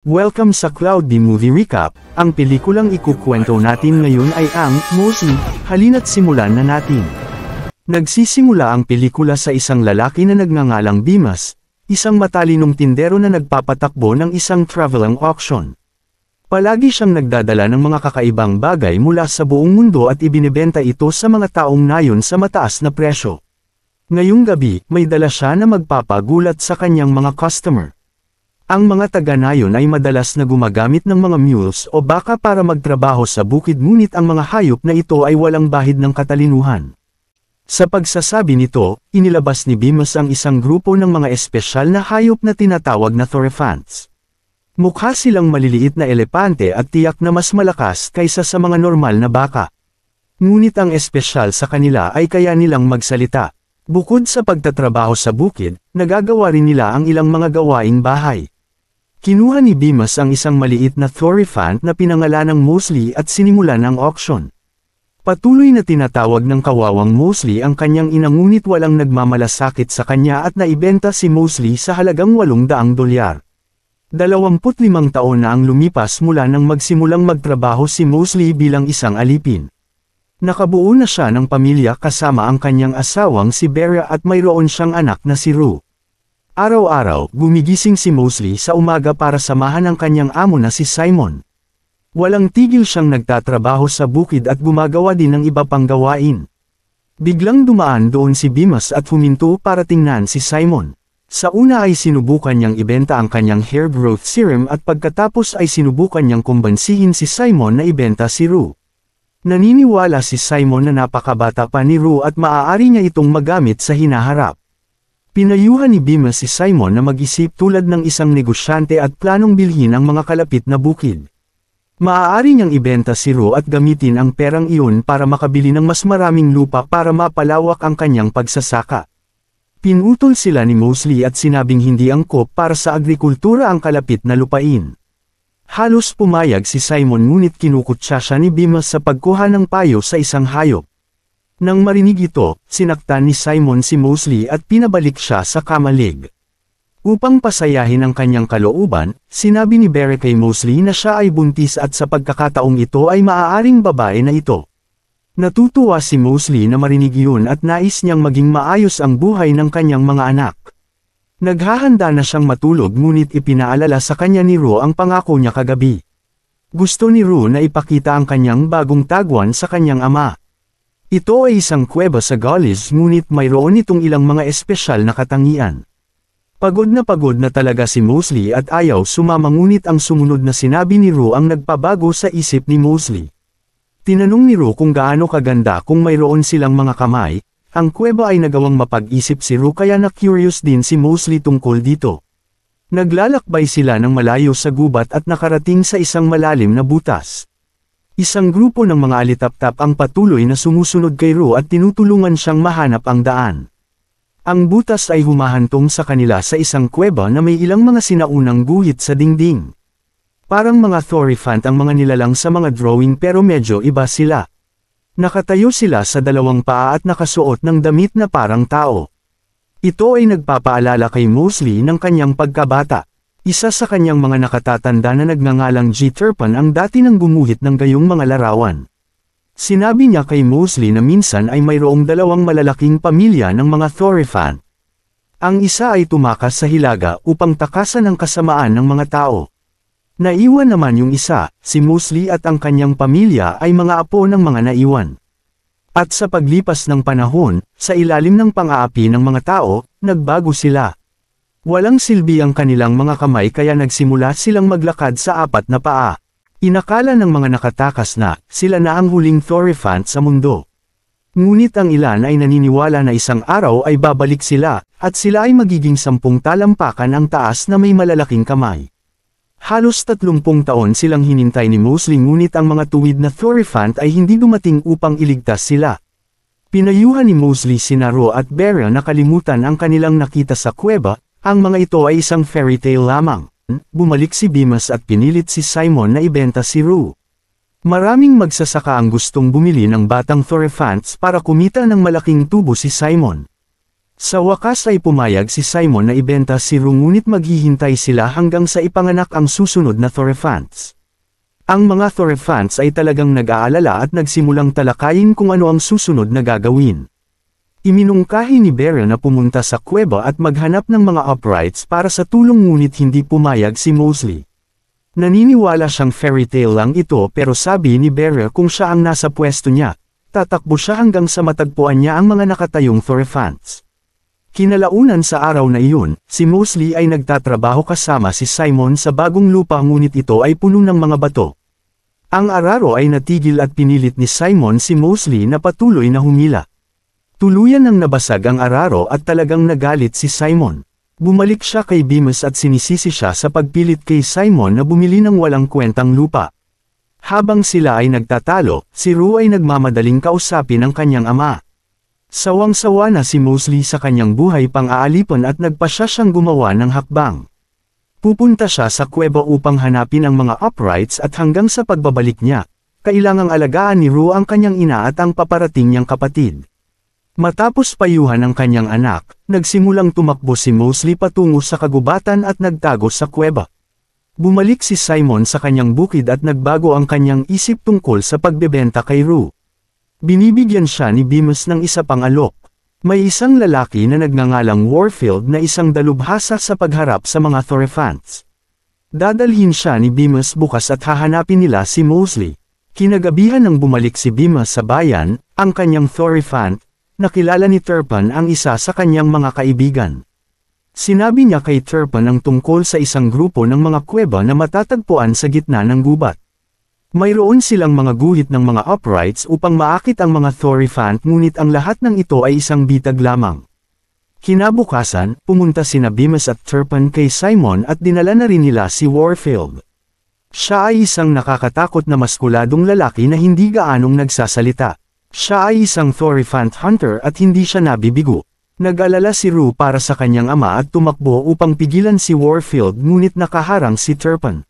Welcome sa Cloud B Movie Recap. Ang pelikulang ikukwento natin ngayon ay ang Mosley. Halina't simulan na natin. Nagsisimula ang pelikula sa isang lalaki na nagngangalang Bimas, isang matalinong tindero na nagpapatakbo ng isang traveling auction. Palagi siyang nagdadala ng mga kakaibang bagay mula sa buong mundo at ibinebenta ito sa mga taong nayon sa mataas na presyo. Ngayong gabi, may dala siya na magpapagulat sa kanyang mga customer. Ang mga taga-nayon ay madalas na gumagamit ng mga mules o baka para magtrabaho sa bukid, ngunit ang mga hayop na ito ay walang bahid ng katalinuhan. Sa pagsasabi nito, inilabas ni Bimas ang isang grupo ng mga espesyal na hayop na tinatawag na Thorifants. Mukha silang maliliit na elepante at tiyak na mas malakas kaysa sa mga normal na baka. Ngunit ang espesyal sa kanila ay kaya nilang magsalita. Bukod sa pagtatrabaho sa bukid, nagagawa rin nila ang ilang mga gawaing bahay. Kinuha ni Bimas ang isang maliit na Thorifant na pinangalanang Mosley at sinimulan ang auction. Patuloy na tinatawag ng kawawang Mosley ang kanyang ina, ngunit walang nagmamalasakit sa kanya at naibenta si Mosley sa halagang $800. 25 taon na ang lumipas mula nang magsimulang magtrabaho si Mosley bilang isang alipin. Nakabuo na siya ng pamilya kasama ang kanyang asawang si Vera at mayroon siyang anak na si Rue. Araw-araw, gumigising si Mosley sa umaga para samahan ang kanyang amo na si Simon. Walang tigil siyang nagtatrabaho sa bukid at gumagawa din ng iba pang gawain. Biglang dumaan doon si Bimas at huminto para tingnan si Simon. Sa una ay sinubukan niyang ibenta ang kanyang hair growth serum at pagkatapos ay sinubukan niyang kumbansihin si Simon na ibenta si Rue. Naniniwala si Simon na napakabata pa ni Rue at maaari niya itong magamit sa hinaharap. Pinayuhan ni Bimas si Simon na mag-isip tulad ng isang negosyante at planong bilhin ang mga kalapit na bukid. Maaari niyang ibenta si Rue at gamitin ang perang iyon para makabili ng mas maraming lupa para mapalawak ang kanyang pagsasaka. Pinutol sila ni Mosley at sinabing hindi angkop para sa agrikultura ang kalapit na lupain. Halos pumayag si Simon, ngunit kinukutya siya ni Bimas sa pagkuha ng payo sa isang hayop. Nang marinig ito, sinaktan ni Simon si Mosley at pinabalik siya sa kamalig. Upang pasayahin ang kanyang kalooban, sinabi ni Vera kay Mosley na siya ay buntis at sa pagkakataong ito ay maaaring babae na ito. Natutuwa si Mosley na marinig iyon at nais niyang maging maayos ang buhay ng kanyang mga anak. Naghahanda na siyang matulog, ngunit ipinaalala sa kanya ni Rue ang pangako niya kagabi. Gusto ni Rue na ipakita ang kanyang bagong tagwan sa kanyang ama. Ito ay isang kuweba sa Gaulish, ngunit mayroon itong ilang mga espesyal na katangian. Pagod na talaga si Mosley at ayaw sumama, ngunit ang sumunod na sinabi ni Rue ang nagpabago sa isip ni Mosley. Tinanong ni Rue kung gaano kaganda kung mayroon silang mga kamay. Ang kuweba ay nagawang mapag-isip si Rue, kaya na-curious din si Mosley tungkol dito. Naglalakbay sila ng malayo sa gubat at nakarating sa isang malalim na butas. Isang grupo ng mga alitaptap ang patuloy na sumusunod kay Rue at tinutulungan siyang mahanap ang daan. Ang butas ay humahantong sa kanila sa isang kuweba na may ilang mga sinaunang guhit sa dingding. Parang mga Thorifant ang mga nilalang sa mga drawing, pero medyo iba sila. Nakatayo sila sa dalawang paa at nakasuot ng damit na parang tao. Ito ay nagpapaalala kay Mosley ng kanyang pagkabata. Isa sa kanyang mga nakatatanda na nagngangalang G. Turpin ang dati nang gumuhit ng gayong mga larawan. Sinabi niya kay Mosley na minsan ay mayroong dalawang malalaking pamilya ng mga Thorifant. Ang isa ay tumakas sa hilaga upang takasan ang kasamaan ng mga tao. Naiwan naman yung isa, si Mosley at ang kanyang pamilya ay mga apo ng mga naiwan. At sa paglipas ng panahon, sa ilalim ng pang-aapi ng mga tao, nagbago sila. Walang silbi ang kanilang mga kamay, kaya nagsimula silang maglakad sa apat na paa. Inakala ng mga nakatakas na, sila na ang huling Thorifant sa mundo. Ngunit ang ilan ay naniniwala na isang araw ay babalik sila, at sila ay magiging 10 talampakan ang taas na may malalaking kamay. Halos 30 taon silang hinintay ni Mosley, ngunit ang mga tuwid na Thorifant ay hindi dumating upang iligtas sila. Pinayuhan ni Mosley sina Rue at Vera na kalimutan ang kanilang nakita sa kuweba. Ang mga ito ay isang fairy tale lamang. Bumalik si Bimas at pinilit si Simon na ibenta si Rue. Maraming magsasaka ang gustong bumili ng batang Thorifants para kumita ng malaking tubo si Simon. Sa wakas ay pumayag si Simon na ibenta si Rue ngunit maghihintay sila hanggang sa ipanganak ang susunod na Thorefants. Ang mga Thorefants ay talagang nag-aalala at nagsimulang talakayin kung ano ang susunod na gagawin. Iminungkahi ni Beryl na pumunta sa kuweba at maghanap ng mga uprights para sa tulong ngunit hindi pumayag si Mosley. Naniniwala siyang fairy tale lang ito pero sabi ni Beryl kung siya ang nasa pwesto niya, tatakbo siya hanggang sa matagpuan niya ang mga nakatayong Thorefants. Kinalaunan sa araw na iyon, si Mosley ay nagtatrabaho kasama si Simon sa bagong lupa ngunit ito ay puno ng mga bato. Ang araro ay natigil at pinilit ni Simon si Mosley na patuloy na humila. Tuluyan nang nabasag ang araro at talagang nagalit si Simon. Bumalik siya kay Bemis at sinisisi siya sa pagpilit kay Simon na bumili ng walang kwentang lupa. Habang sila ay nagtatalo, si Rue ay nagmamadaling kausapin ang kanyang ama. Sawang-sawa na si Mosley sa kanyang buhay pang-aalipan at nagpasya siyang gumawa ng hakbang. Pupunta siya sa kuweba upang hanapin ang mga uprights at hanggang sa pagbabalik niya, kailangang alagaan ni Rue ang kanyang ina at ang paparating niyang kapatid. Matapos payuhan ang kanyang anak, nagsimulang tumakbo si Mosley patungo sa kagubatan at nagtago sa kuweba. Bumalik si Simon sa kanyang bukid at nagbago ang kanyang isip tungkol sa pagbebenta kay Rue. Binibigyan siya ni Bemis ng isa pang alok. May isang lalaki na nagngangalang Warfield na isang dalubhasa sa pagharap sa mga Thorefants. Dadalhin siya ni Bemis bukas at hahanapin nila si Mosley. Kinagabihan nang bumalik si Bemis sa bayan, ang kanyang Thorefant, nakilala ni Turpin ang isa sa kanyang mga kaibigan. Sinabi niya kay Turpin ang tungkol sa isang grupo ng mga kuweba na matatagpuan sa gitna ng gubat. Mayroon silang mga guhit ng mga uprights upang maakit ang mga Thorefant ngunit ang lahat ng ito ay isang bitag lamang. Kinabukasan, pumunta sina Bemis at Turpin kay Simon at dinala na rin nila si Warfield. Siya ay isang nakakatakot na maskuladong lalaki na hindi gaanong nagsasalita. Siya ay isang Thorefant hunter at hindi siya nabibigo. Nag-alala si Rue para sa kanyang ama at tumakbo upang pigilan si Warfield ngunit nakaharang si Turpin.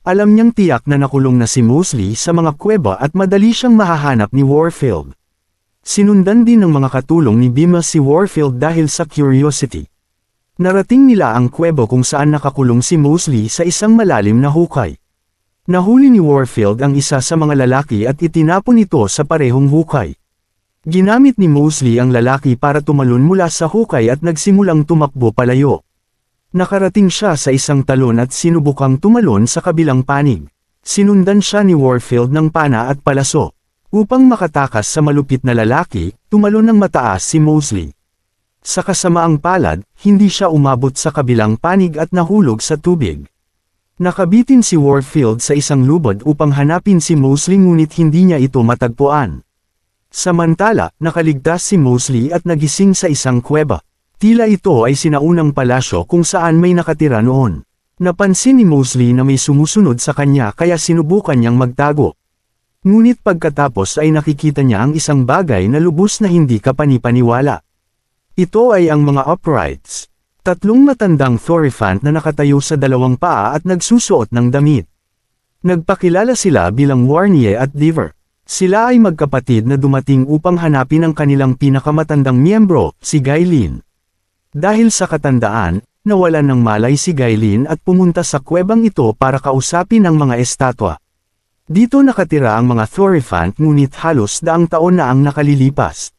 Alam niyang tiyak na nakulong na si Mosley sa mga kuweba at madali siyang mahahanap ni Warfield. Sinundan din ng mga katulong ni Bemis si Warfield dahil sa curiosity. Narating nila ang kuweba kung saan nakakulong si Mosley sa isang malalim na hukay. Nahuli ni Warfield ang isa sa mga lalaki at itinapon ito sa parehong hukay. Ginamit ni Mosley ang lalaki para tumalon mula sa hukay at nagsimulang tumakbo palayo. Nakarating siya sa isang talon at sinubukang tumalon sa kabilang panig. Sinundan siya ni Warfield ng pana at palaso. Upang makatakas sa malupit na lalaki, tumalon ng mataas si Mosley. Sa kasamaang palad, hindi siya umabot sa kabilang panig at nahulog sa tubig. Nakabitin si Warfield sa isang lubod upang hanapin si Mosley ngunit hindi niya ito matagpuan. Samantala, nakaligtas si Mosley at nagising sa isang kuweba. Tila ito ay sinaunang palasyo kung saan may nakatira noon. Napansin ni Mosley na may sumusunod sa kanya kaya sinubukan niyang magtago. Ngunit pagkatapos ay nakikita niya ang isang bagay na lubos na hindi kapanipaniwala. Ito ay ang mga uprights. Tatlong matandang Thorefant na nakatayo sa dalawang paa at nagsusuot ng damit. Nagpakilala sila bilang Warnier at Diver. Sila ay magkapatid na dumating upang hanapin ang kanilang pinakamatandang miyembro, si Gaylene. Dahil sa katandaan, nawalan ng malay si Gaylene at pumunta sa kuwebang ito para kausapin ang mga estatwa. Dito nakatira ang mga Thorefant ngunit halos daang taon na ang nakalilipas.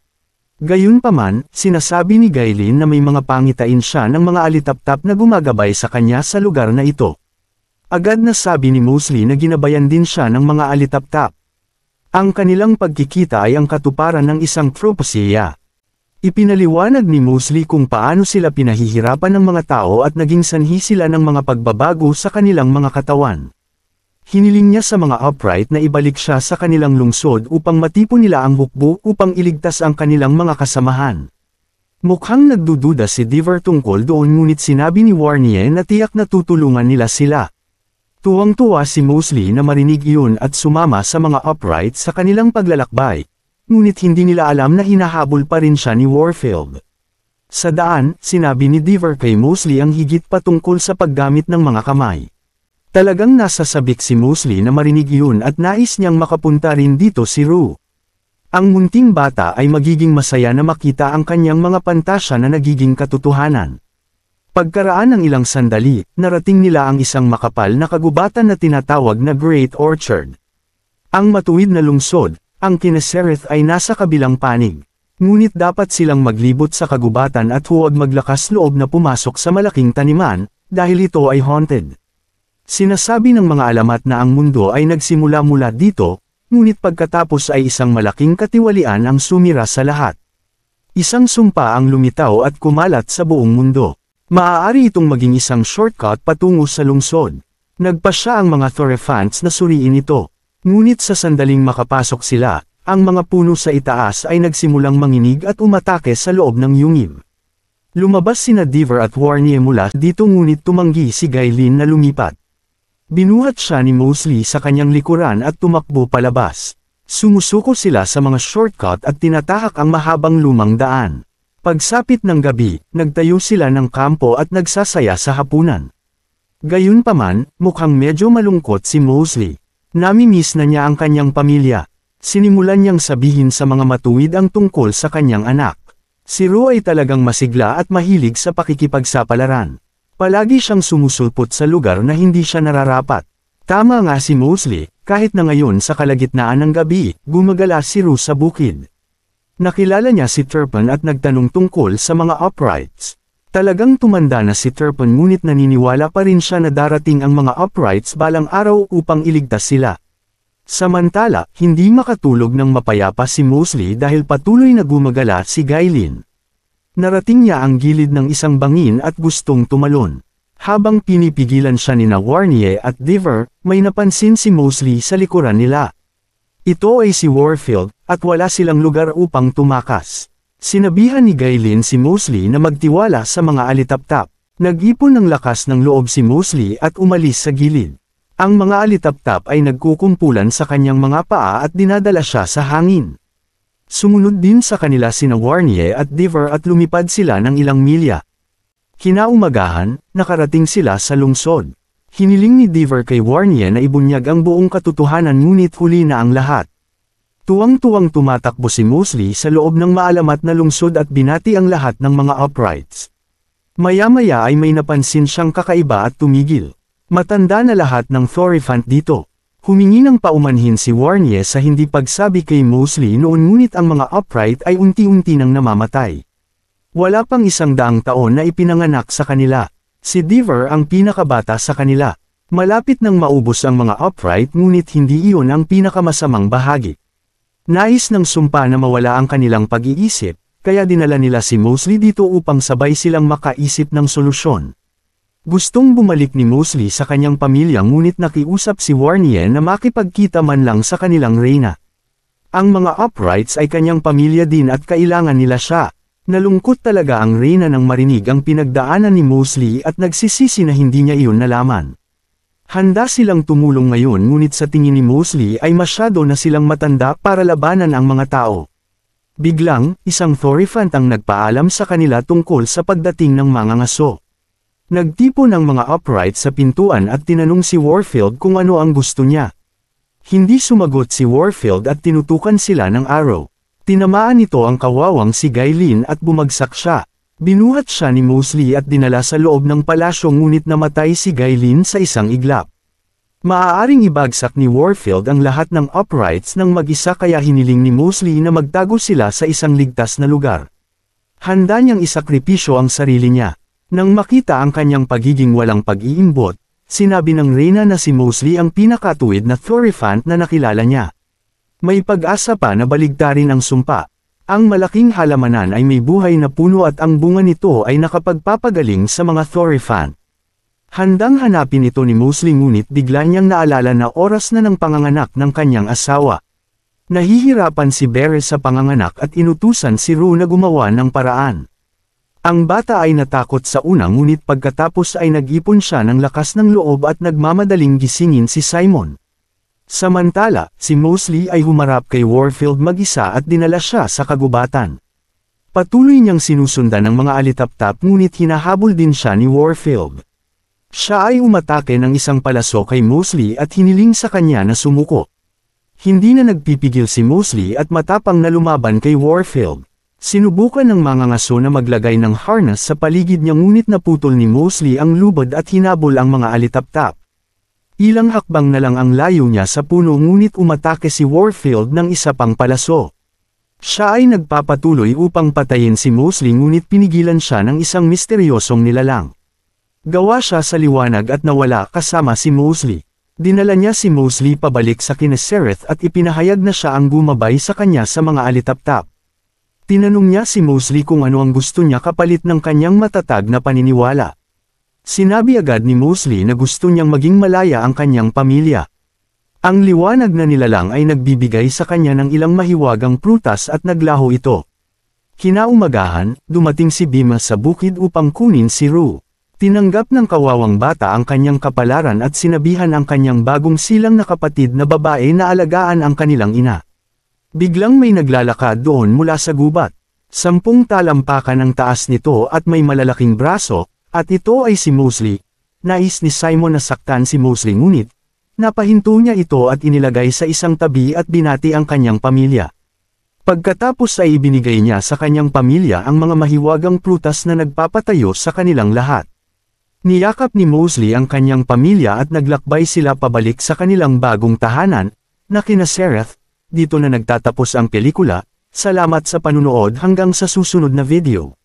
Gayunpaman, sinasabi ni Gaylene na may mga pangitain siya ng mga alitaptap na gumagabay sa kanya sa lugar na ito. Agad na sabi ni Mosley na ginabayan din siya ng mga alitaptap. Ang kanilang pagkikita ay ang katuparan ng isang propesya. Ipinaliwanag ni Mosley kung paano sila pinahihirapan ng mga tao at naging sanhi sila ng mga pagbabago sa kanilang mga katawan. Hiniling niya sa mga upright na ibalik siya sa kanilang lungsod upang matipon nila ang hukbo upang iligtas ang kanilang mga kasamahan. Mukhang nagdududa si Diver tungkol doon ngunit sinabi ni Warnier na tiyak na tutulungan nila sila. Tuwang-tuwa si Mosley na marinig iyon at sumama sa mga upright sa kanilang paglalakbay. Ngunit hindi nila alam na hinahabol pa rin siya ni Warfield. Sa daan, sinabi ni Diver kay Mosley ang higit pa tungkol sa paggamit ng mga kamay. Talagang nasasabik si Mosley na marinig iyon at nais niyang makapunta rin dito si Rue. Ang munting bata ay magiging masaya na makita ang kanyang mga pantasya na nagiging katotohanan. Pagkaraan ng ilang sandali, narating nila ang isang makapal na kagubatan na tinatawag na Great Orchard. Ang matuwid na lungsod, ang Kinneseth ay nasa kabilang panig. Ngunit dapat silang maglibot sa kagubatan at huwag maglakas loob na pumasok sa malaking taniman, dahil ito ay haunted. Sinasabi ng mga alamat na ang mundo ay nagsimula mula dito, ngunit pagkatapos ay isang malaking katiwalian ang sumira sa lahat. Isang sumpa ang lumitaw at kumalat sa buong mundo. Maaari itong maging isang shortcut patungo sa lungsod. Nagpasya ang mga Thorefants na suriin ito. Ngunit sa sandaling makapasok sila, ang mga puno sa itaas ay nagsimulang manginig at umatake sa loob ng yungib. Lumabas sina Deaver at Warnier mula dito ngunit tumanggi si Gaylene na lumipat. Binuhat siya ni Mosley sa kanyang likuran at tumakbo palabas. Sumusuko sila sa mga shortcut at tinatahak ang mahabang lumang daan. Pagsapit ng gabi, nagtayo sila ng kampo at nagsasaya sa hapunan. Gayunpaman, mukhang medyo malungkot si Mosley. Namimiss na niya ang kanyang pamilya. Sinimulan niyang sabihin sa mga matuwid ang tungkol sa kanyang anak. Si Rue ay talagang masigla at mahilig sa pakikipagsapalaran. Palagi siyang sumusulpot sa lugar na hindi siya nararapat. Tama nga si Mosley, kahit na ngayon sa kalagitnaan ng gabi, gumagala si Rue sa bukid. Nakilala niya si Turpin at nagtanong tungkol sa mga uprights. Talagang tumanda na si Turpin ngunit naniniwala pa rin siya na darating ang mga uprights balang araw upang iligtas sila. Samantala, hindi makatulog ng mapayapa si Mosley dahil patuloy na gumagala si Gaylene. Narating niya ang gilid ng isang bangin at gustong tumalon. Habang pinipigilan siya nina Warnier at Deaver, may napansin si Mosley sa likuran nila. Ito ay si Warfield, at wala silang lugar upang tumakas. Sinabihan ni Gaylene si Mosley na magtiwala sa mga alitaptap. Nag-ipon ng lakas ng loob si Mosley at umalis sa gilid. Ang mga alitaptap ay nagkukumpulan sa kanyang mga paa at dinadala siya sa hangin. Sumunod din sa kanila sina Warnier at Deaver at lumipad sila ng ilang milya. Kinaumagahan, nakarating sila sa lungsod. Hiniling ni Deaver kay Warnier na ibunyag ang buong katotohanan ngunit huli na ang lahat. Tuwang-tuwang tumatakbo si Mosley sa loob ng maalamat na lungsod at binati ang lahat ng mga uprights. Maya-maya ay may napansin siyang kakaiba at tumigil. Matanda na lahat ng Thorefant dito. Humingi ng paumanhin si Warnier sa hindi pagsabi kay Mosley noon ngunit ang mga upright ay unti-unti nang namamatay. Wala pang 100 taon na ipinanganak sa kanila. Si Deaver ang pinakabata sa kanila. Malapit nang maubos ang mga upright ngunit hindi iyon ang pinakamasamang bahagi. Nais ng sumpa na mawala ang kanilang pag-iisip, kaya dinala nila si Mosley dito upang sabay silang makaisip ng solusyon. Gustong bumalik ni Mosley sa kanyang pamilya ngunit nakiusap si Warnier na makipagkita man lang sa kanilang reyna. Ang mga uprights ay kanyang pamilya din at kailangan nila siya. Nalungkot talaga ang reyna nang marinig ang pinagdaanan ni Mosley at nagsisisi na hindi niya iyon nalaman. Handa silang tumulong ngayon ngunit sa tingin ni Mosley ay masyado na silang matanda para labanan ang mga tao. Biglang, isang Thorefant ang nagpaalam sa kanila tungkol sa pagdating ng mga ngaso. Nagtipon ang mga upright sa pintuan at tinanong si Warfield kung ano ang gusto niya. Hindi sumagot si Warfield at tinutukan sila ng arrow. Tinamaan nito ang kawawang si Gaylene at bumagsak siya. Binuhat siya ni Mosley at dinala sa loob ng palasyo ngunit namatay si Gaylene sa isang iglap. Maaaring ibagsak ni Warfield ang lahat ng uprights ng mag-isa kaya hiniling ni Mosley na magtago sila sa isang ligtas na lugar. Handa niyang isakripisyo ang sarili niya. Nang makita ang kanyang pagiging walang pag-iimbot, sinabi ng reyna na si Mosley ang pinakatuwid na Thorefant na nakilala niya. May pag-asa pa na baligtarin ang sumpa. Ang malaking halamanan ay may buhay na puno at ang bunga nito ay nakapagpapagaling sa mga Thorefant. Handang hanapin ito ni Mosley ngunit bigla niyang naalala na oras na ng panganganak ng kanyang asawa. Nahihirapan si Beres sa panganganak at inutusan si Rue na gumawa ng paraan. Ang bata ay natakot sa una ngunit pagkatapos ay nag-ipon siya ng lakas ng loob at nagmamadaling gisingin si Simon. Samantala, si Mosley ay humarap kay Warfield mag-isa at dinala siya sa kagubatan. Patuloy niyang sinusundan ng mga alitaptap ngunit hinahabol din siya ni Warfield. Siya ay umatake ng isang palaso kay Mosley at hiniling sa kanya na sumuko. Hindi na nagpipigil si Mosley at matapang na lumaban kay Warfield. Sinubukan ng mga ngaso na maglagay ng harness sa paligid niya ngunit naputol ni Mosley ang lubid at hinabol ang mga alitaptap. Ilang hakbang na lang ang layo niya sa puno ngunit umatake si Warfield ng isa pang palaso. Siya ay nagpapatuloy upang patayin si Mosley ngunit pinigilan siya ng isang misteryosong nilalang. Gawa siya sa liwanag at nawala kasama si Mosley. Dinala niya si Mosley pabalik sa kina Sereth at ipinahayag na siya ang gumabay sa kanya sa mga alitaptap. Tinanong niya si Mosley kung ano ang gusto niya kapalit ng kanyang matatag na paniniwala. Sinabi agad ni Mosley na gusto niyang maging malaya ang kanyang pamilya. Ang liwanag na nilalang ay nagbibigay sa kanya ng ilang mahiwagang prutas at naglaho ito. Kinaumagahan, dumating si Bima sa bukid upang kunin si Rue. Tinanggap ng kawawang bata ang kanyang kapalaran at sinabihan ang kanyang bagong silang na kapatid na babae na alagaan ang kanilang ina. Biglang may naglalakad doon mula sa gubat. 10 talampakan ang taas nito at may malalaking braso, at ito ay si Mosley. Nais ni Simon na saktan si Mosley ngunit, napahinto niya ito at inilagay sa isang tabi at binati ang kanyang pamilya. Pagkatapos ay ibinigay niya sa kanyang pamilya ang mga mahiwagang prutas na nagpapatayo sa kanilang lahat. Niyakap ni Mosley ang kanyang pamilya at naglakbay sila pabalik sa kanilang bagong tahanan, na kina Sereth. Dito na nagtatapos ang pelikula. Salamat sa panunood hanggang sa susunod na video.